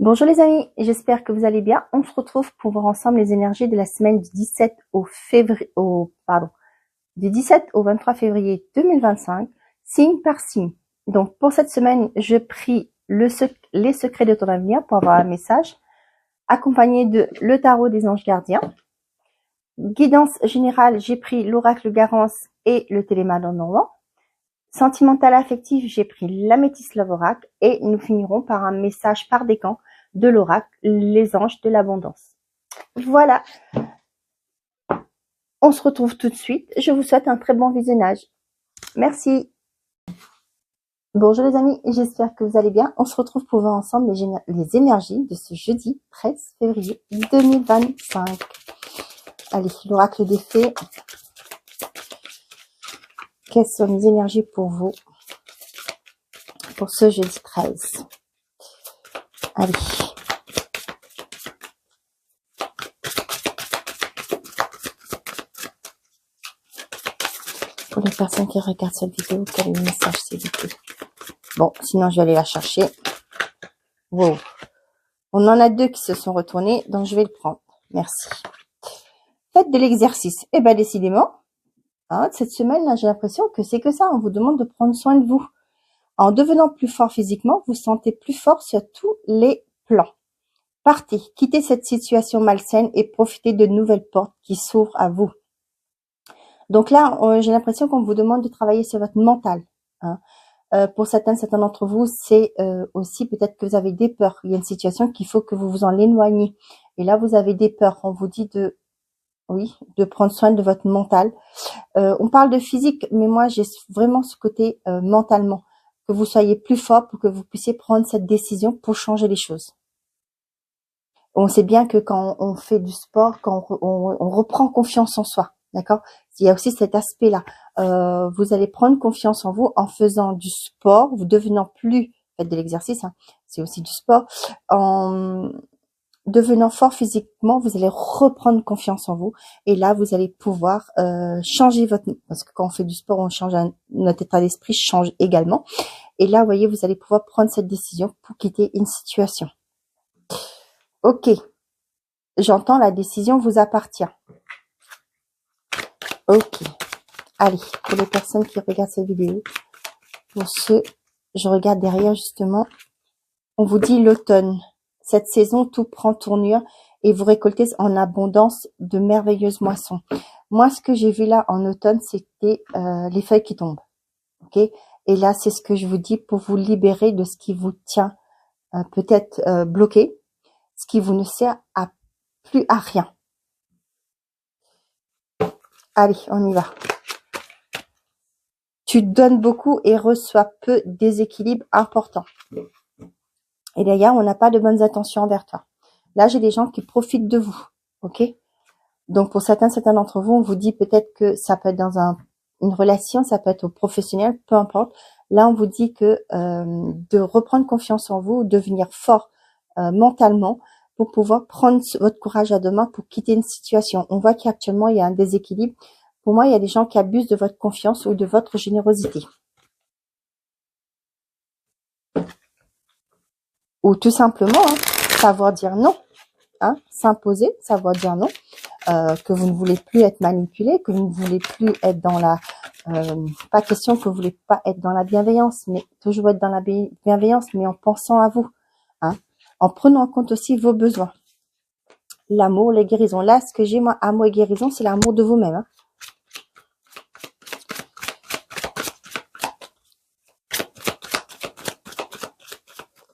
Bonjour les amis, j'espère que vous allez bien. On se retrouve pour voir ensemble les énergies de la semaine du 17 du 17 au 23 février 2025, signe par signe. Donc pour cette semaine, je prie les secrets de ton avenir pour avoir un message, accompagné de le tarot des anges gardiens. Guidance générale, j'ai pris l'oracle Garance et le télémadon normand. Sentimental affectif, j'ai pris l'améthyste love oracle et nous finirons par un message par décan de l'oracle, les anges de l'abondance. Voilà. On se retrouve tout de suite. Je vous souhaite un très bon visionnage. Merci. Bonjour les amis, j'espère que vous allez bien. On se retrouve pour voir ensemble les énergies de ce jeudi 13 février 2025. Allez, l'oracle des fées. Quelles sont les énergies pour vous pour ce jeudi 13? Allez. Pour les personnes qui regardent cette vidéo, quel est le message s'il vous plaît? Bon, sinon je vais aller la chercher. Wow. On en a deux qui se sont retournés, donc je vais le prendre. Merci. Faites de l'exercice. Eh ben décidément, cette semaine-là, j'ai l'impression que c'est que ça. On vous demande de prendre soin de vous. En devenant plus fort physiquement, vous sentez plus fort sur tous les plans. Partez, quittez cette situation malsaine et profitez de nouvelles portes qui s'ouvrent à vous. Donc là, j'ai l'impression qu'on vous demande de travailler sur votre mental. Pour certains d'entre vous, c'est aussi peut-être que vous avez des peurs. Il y a une situation qu'il faut que vous vous en éloigniez. Et là, vous avez des peurs. On vous dit de prendre soin de votre mental. On parle de physique, mais moi, j'ai vraiment ce côté mentalement. Que vous soyez plus fort pour que vous puissiez prendre cette décision pour changer les choses. On sait bien que quand on fait du sport, quand on reprend confiance en soi, d'accord? Il y a aussi cet aspect-là. Vous allez prendre confiance en vous en faisant du sport, vous devenant plus, faites de l'exercice, c'est aussi du sport. En devenant fort physiquement, vous allez reprendre confiance en vous. Et là, vous allez pouvoir changer parce que quand on fait du sport, on change notre état d'esprit change également. Et là, vous voyez, vous allez pouvoir prendre cette décision pour quitter une situation. Ok. J'entends la décision vous appartient. Ok. Allez, pour les personnes qui regardent cette vidéo, pour ceux, je regarde derrière justement, on vous dit l'automne. Cette saison, tout prend tournure et vous récoltez en abondance de merveilleuses moissons. Moi, ce que j'ai vu là en automne, c'était les feuilles qui tombent. Ok. Et là, c'est ce que je vous dis pour vous libérer de ce qui vous tient peut-être bloqué, ce qui vous ne sert plus à rien. Allez, on y va. Tu donnes beaucoup et reçois peu, déséquilibre important. Et d'ailleurs, on n'a pas de bonnes intentions envers toi. Là, j'ai des gens qui profitent de vous. Ok? Donc, pour certains d'entre vous, on vous dit peut-être que ça peut être dans une relation, ça peut être au professionnel, peu importe. Là, on vous dit que de reprendre confiance en vous, devenir fort mentalement pour pouvoir prendre votre courage à deux mains pour quitter une situation. On voit qu'actuellement, il y a un déséquilibre. Pour moi, il y a des gens qui abusent de votre confiance ou de votre générosité. Ou tout simplement, savoir dire non. S'imposer, savoir dire non. Que vous ne voulez plus être manipulé, que vous ne voulez plus être dans la... pas question que vous ne voulez pas être dans la bienveillance, mais toujours être dans la bienveillance, mais en pensant à vous. En prenant en compte aussi vos besoins. L'amour, les guérisons. Là, ce que j'ai, moi, amour et guérison, c'est l'amour de vous-même.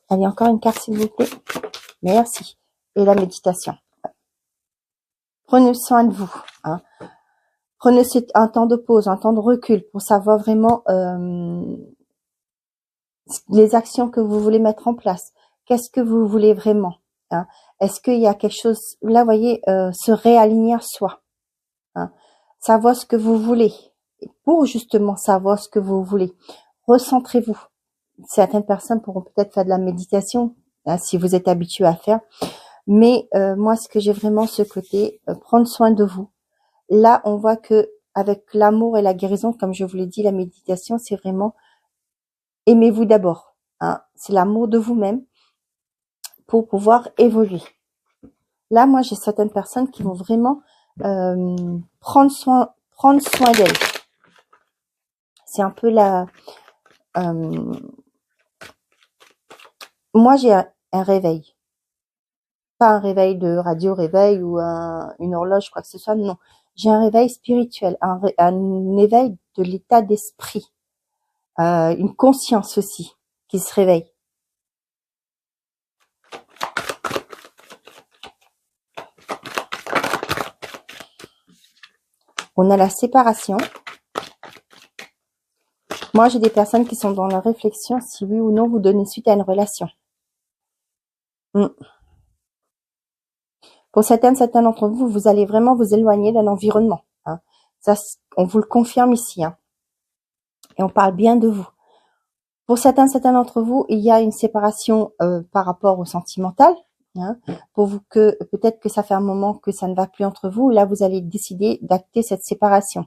Allez, encore une carte, s'il vous plaît. Merci. Et la méditation. Prenez soin de vous. Prenez un temps de pause, un temps de recul pour savoir vraiment les actions que vous voulez mettre en place. Qu'est-ce que vous voulez vraiment? Est-ce qu'il y a quelque chose... Là, vous voyez, se réaligner à soi. Savoir ce que vous voulez. Et pour justement savoir ce que vous voulez, recentrez-vous. Certaines personnes pourront peut-être faire de la méditation, si vous êtes habitué à faire. Mais moi, ce que j'ai vraiment ce côté, prendre soin de vous. Là, on voit que avec l'amour et la guérison, comme je vous l'ai dit, la méditation, c'est vraiment aimez-vous d'abord. C'est l'amour de vous-même. pour pouvoir évoluer. Là, moi, j'ai certaines personnes qui vont vraiment prendre soin d'elles. C'est un peu la... moi, j'ai un réveil. Pas un réveil de radio réveil ou une horloge, quoi que ce soit, non. J'ai un réveil spirituel, un éveil de l'état d'esprit, une conscience aussi qui se réveille. On a la séparation. Moi, j'ai des personnes qui sont dans la réflexion si oui ou non vous donnez suite à une relation. Pour certains d'entre vous, vous allez vraiment vous éloigner d'un environnement. Hein. Ça, on vous le confirme ici. Hein. Et on parle bien de vous. Pour certains d'entre vous, il y a une séparation par rapport au sentimental. Hein, pour vous que peut-être que ça fait un moment que ça ne va plus entre vous. Là, vous allez décider d'acter cette séparation.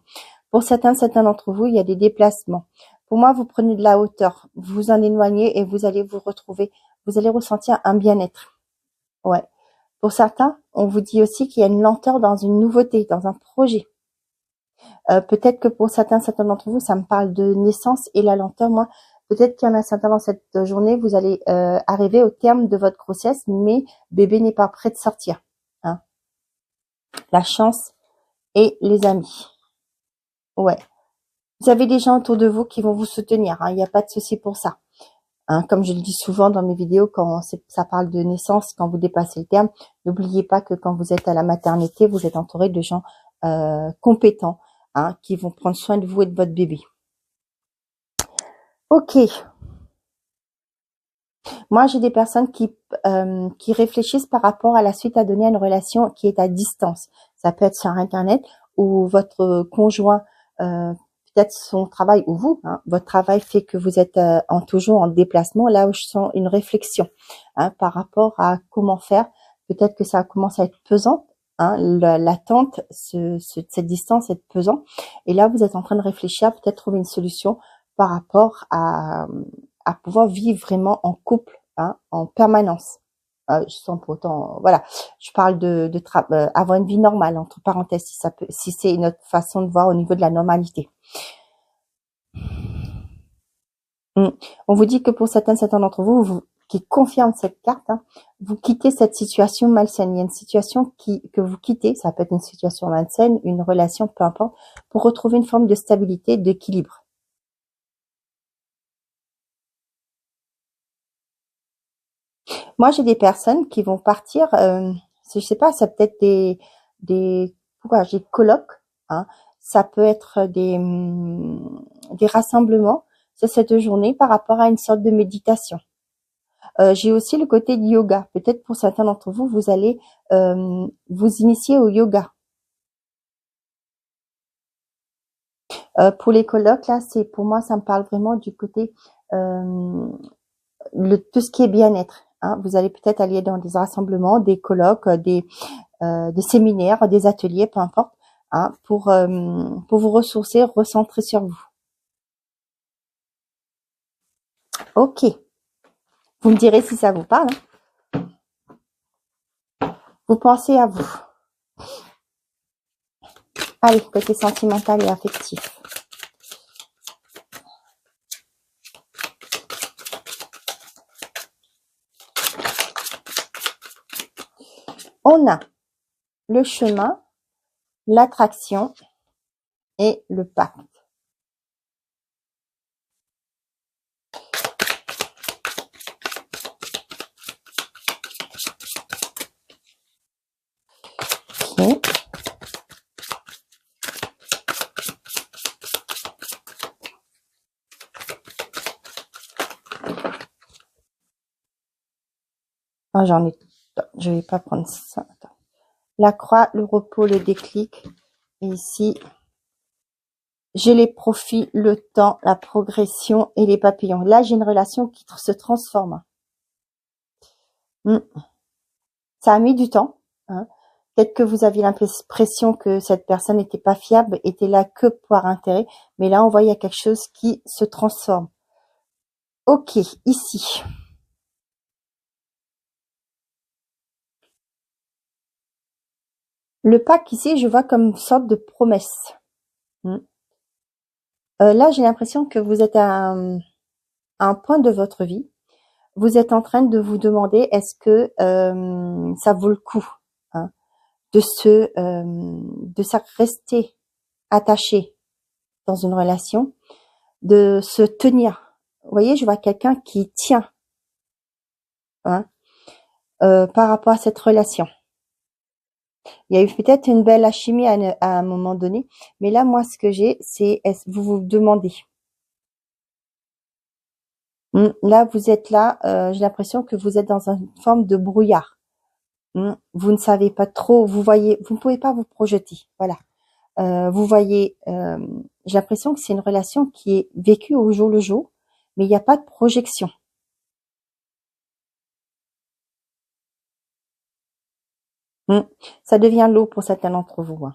Pour certains d'entre vous, il y a des déplacements. Pour moi, vous prenez de la hauteur, vous vous en éloignez et vous allez vous retrouver. Vous allez ressentir un bien-être. Ouais. Pour certains, on vous dit aussi qu'il y a une lenteur dans une nouveauté, dans un projet. Peut-être que pour certains d'entre vous, ça me parle de naissance et la lenteur. Moi, peut-être qu'il y en a certains dans cette journée, vous allez arriver au terme de votre grossesse, mais bébé n'est pas prêt de sortir. Hein. La chance et les amis. Ouais. Vous avez des gens autour de vous qui vont vous soutenir. Hein. Il n'y a pas de souci pour ça. Hein, comme je le dis souvent dans mes vidéos, quand ça parle de naissance, quand vous dépassez le terme, n'oubliez pas que quand vous êtes à la maternité, vous êtes entouré de gens compétents, hein, qui vont prendre soin de vous et de votre bébé. Ok. Moi, j'ai des personnes qui réfléchissent par rapport à la suite à donner à une relation qui est à distance. Ça peut être sur Internet ou votre conjoint, peut-être son travail ou vous, hein, votre travail fait que vous êtes toujours en déplacement. Là où je sens une réflexion hein, par rapport à comment faire. Peut-être que ça commence à être pesant. Hein, l'attente, cette distance est pesant. Et là, vous êtes en train de réfléchir, peut-être trouver une solution par rapport à pouvoir vivre vraiment en couple, hein, en permanence. Je sens pourtant, voilà, je parle de avoir une vie normale entre parenthèses, si c'est notre façon de voir au niveau de la normalité. On vous dit que pour certains d'entre vous, qui confirment cette carte, hein, vous quittez cette situation malsaine. Il y a une situation que vous quittez, ça peut être une situation malsaine, une relation, peu importe, pour retrouver une forme de stabilité, d'équilibre. Moi, j'ai des personnes qui vont partir, je sais pas, ça peut être des colloques, hein, ça peut être des rassemblements sur cette journée par rapport à une sorte de méditation. J'ai aussi le côté du yoga. Peut-être pour certains d'entre vous, vous allez vous initier au yoga. Pour les colloques, là, pour moi, ça me parle vraiment du côté tout ce qui est bien-être. Hein. Vous allez peut-être aller dans des rassemblements, des colloques, des séminaires, des ateliers, peu importe, hein, pour vous ressourcer, recentrer sur vous. Ok. Vous me direz si ça vous parle. Hein. Vous pensez à vous. Allez, côté sentimental et affectif. On a le chemin, l'attraction et le pacte. Okay. Oh, je vais pas prendre ça. Attends. La croix, le repos, le déclic. Et ici, j'ai les profits, le temps, la progression et les papillons. Là, j'ai une relation qui se transforme. Ça a mis du temps. Hein. Peut-être que vous aviez l'impression que cette personne n'était pas fiable, était là que par intérêt. Mais là, on voit il y a quelque chose qui se transforme. Ok, ici. Le pack ici, je vois comme une sorte de promesse. Là, j'ai l'impression que vous êtes à un point de votre vie. Vous êtes en train de vous demander est-ce que ça vaut le coup, hein, de rester attaché dans une relation, de se tenir. Vous voyez, je vois quelqu'un qui tient, hein, par rapport à cette relation. Il y a eu peut-être une belle alchimie à un moment donné, mais là, moi, ce que j'ai, c'est vous vous demandez. Là, vous êtes là, j'ai l'impression que vous êtes dans une forme de brouillard. Vous ne savez pas trop, vous ne pouvez pas vous projeter. Voilà. Vous voyez, j'ai l'impression que c'est une relation qui est vécue au jour le jour, mais il n'y a pas de projection. Ça devient lourd pour certains d'entre vous, hein.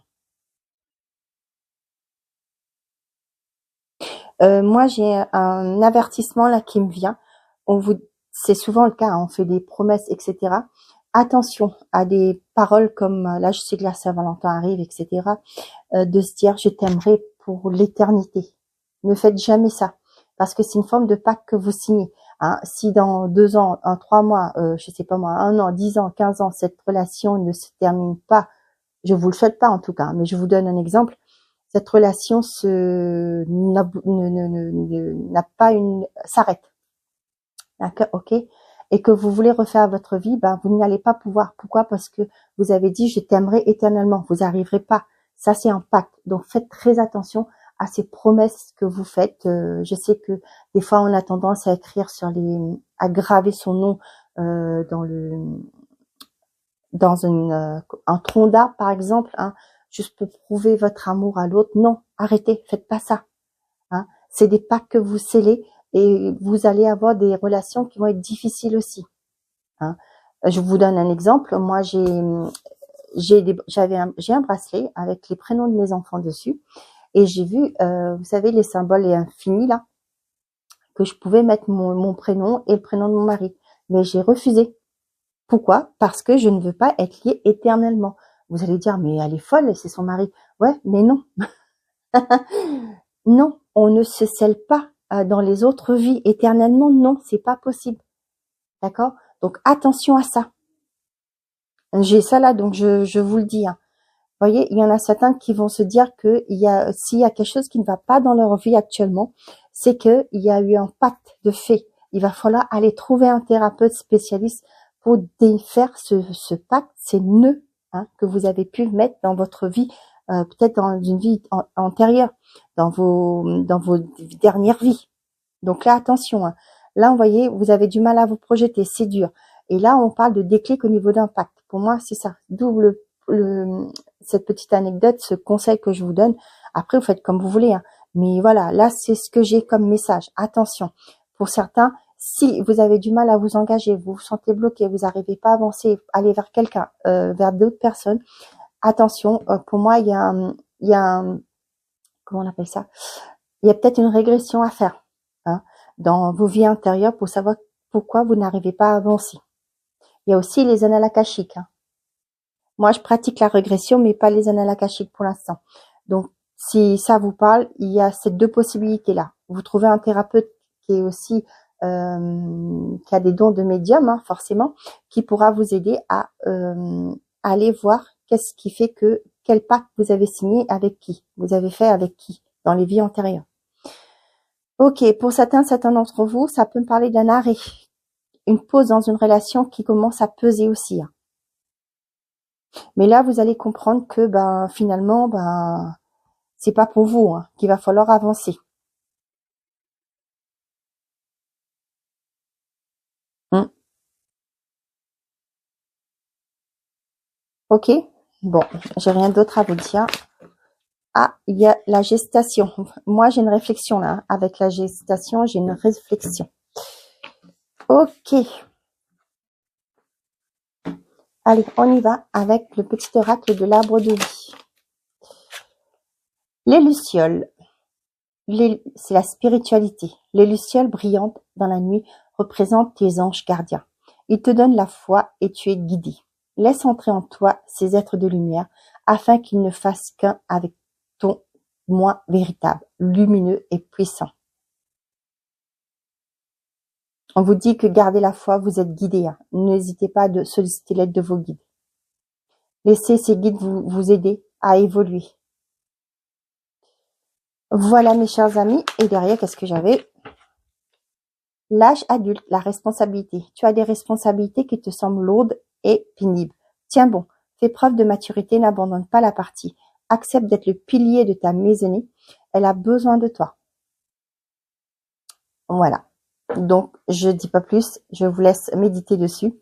Moi, j'ai un avertissement là qui me vient. C'est souvent le cas, hein, on fait des promesses, etc. Attention à des paroles comme là, je sais que la Saint-Valentin arrive, etc. De se dire je t'aimerai pour l'éternité. Ne faites jamais ça, parce que c'est une forme de pacte que vous signez. Hein. Si dans 2 ans, en 3 mois, je sais pas moi, 1 an, 10 ans, 15 ans, cette relation ne se termine pas, je vous le souhaite pas en tout cas, mais je vous donne un exemple. Cette relation s'arrête. D'accord, ok. Et que vous voulez refaire votre vie, ben vous n'y allez pas pouvoir. Pourquoi? Parce que vous avez dit je t'aimerai éternellement. Vous n'arriverez pas. Ça c'est un pacte. Donc faites très attention à ces promesses que vous faites. Je sais que des fois on a tendance à écrire à graver son nom dans un tronc d'arbre par exemple, hein, juste pour prouver votre amour à l'autre. Non, arrêtez, faites pas ça. Hein. C'est des pactes que vous scellez et vous allez avoir des relations qui vont être difficiles aussi. Hein. Je vous donne un exemple. Moi, j'ai un bracelet avec les prénoms de mes enfants dessus et j'ai vu, vous savez, les symboles infinis là, que je pouvais mettre mon prénom et le prénom de mon mari. Mais j'ai refusé. Pourquoi? Parce que je ne veux pas être liée éternellement. Vous allez dire, mais elle est folle, c'est son mari. Ouais, mais non. Non, on ne se scelle pas dans les autres vies éternellement. Non, c'est pas possible. D'accord? Donc attention à ça. J'ai ça là, donc je vous le dis. Hein. Vous voyez, il y en a certains qui vont se dire que s'il y a quelque chose qui ne va pas dans leur vie actuellement, c'est que il y a eu un pacte de fait. Il va falloir aller trouver un thérapeute spécialiste pour défaire ce pacte, ces nœuds, hein, que vous avez pu mettre dans votre vie, peut-être dans une vie antérieure, dans vos dernières vies. Donc là, attention. Hein. Là, vous voyez, vous avez du mal à vous projeter, c'est dur. Et là, on parle de déclic au niveau d'impact. Pour moi, c'est ça. D'où cette petite anecdote, ce conseil que je vous donne. Après, vous faites comme vous voulez. Hein. Mais voilà, là, c'est ce que j'ai comme message. Attention. Pour certains, si vous avez du mal à vous engager, vous vous sentez bloqué, vous n'arrivez pas à avancer, aller vers quelqu'un, vers d'autres personnes, attention. Pour moi, il y a comment on appelle ça? Il y a peut-être une régression à faire, hein, dans vos vies intérieures pour savoir pourquoi vous n'arrivez pas à avancer. Il y a aussi les annales akashiques. Hein. Moi, je pratique la régression, mais pas les annales akashiques pour l'instant. Donc, si ça vous parle, il y a ces 2 possibilités-là. Vous trouvez un thérapeute qui est aussi qui a des dons de médium, hein, forcément, qui pourra vous aider à aller voir qu'est-ce qui fait quel pacte vous avez signé avec qui, vous avez fait avec qui dans les vies antérieures. Ok, pour certains d'entre vous, ça peut me parler d'un arrêt, une pause dans une relation qui commence à peser aussi. Hein. Mais là, vous allez comprendre que finalement, c'est pas pour vous, hein, qu'il va falloir avancer. Ok, bon, j'ai rien d'autre à vous dire. Ah, il y a la gestation. Moi, j'ai une réflexion là. Hein. Avec la gestation, j'ai une réflexion. Ok. Allez, on y va avec le petit oracle de l'arbre de vie. Les lucioles. C'est la spiritualité. Les lucioles brillantes dans la nuit représentent tes anges gardiens. Ils te donnent la foi et tu es guidé. Laisse entrer en toi ces êtres de lumière afin qu'il ne fasse qu'un avec ton moi véritable, lumineux et puissant. On vous dit que gardez la foi, vous êtes guidés. Hein. N'hésitez pas à solliciter l'aide de vos guides. Laissez ces guides vous aider à évoluer. Voilà mes chers amis. Et derrière, qu'est-ce que j'avais? L'âge adulte, la responsabilité. Tu as des responsabilités qui te semblent lourdes et pénibles. Tiens bon, fais preuve de maturité, n'abandonne pas la partie. Accepte d'être le pilier de ta maisonnée. Elle a besoin de toi. Voilà. Donc, je dis pas plus. Je vous laisse méditer dessus.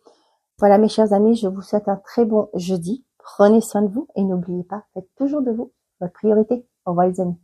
Voilà mes chers amis, je vous souhaite un très bon jeudi. Prenez soin de vous et n'oubliez pas, faites toujours de vous votre priorité. Au revoir les amis.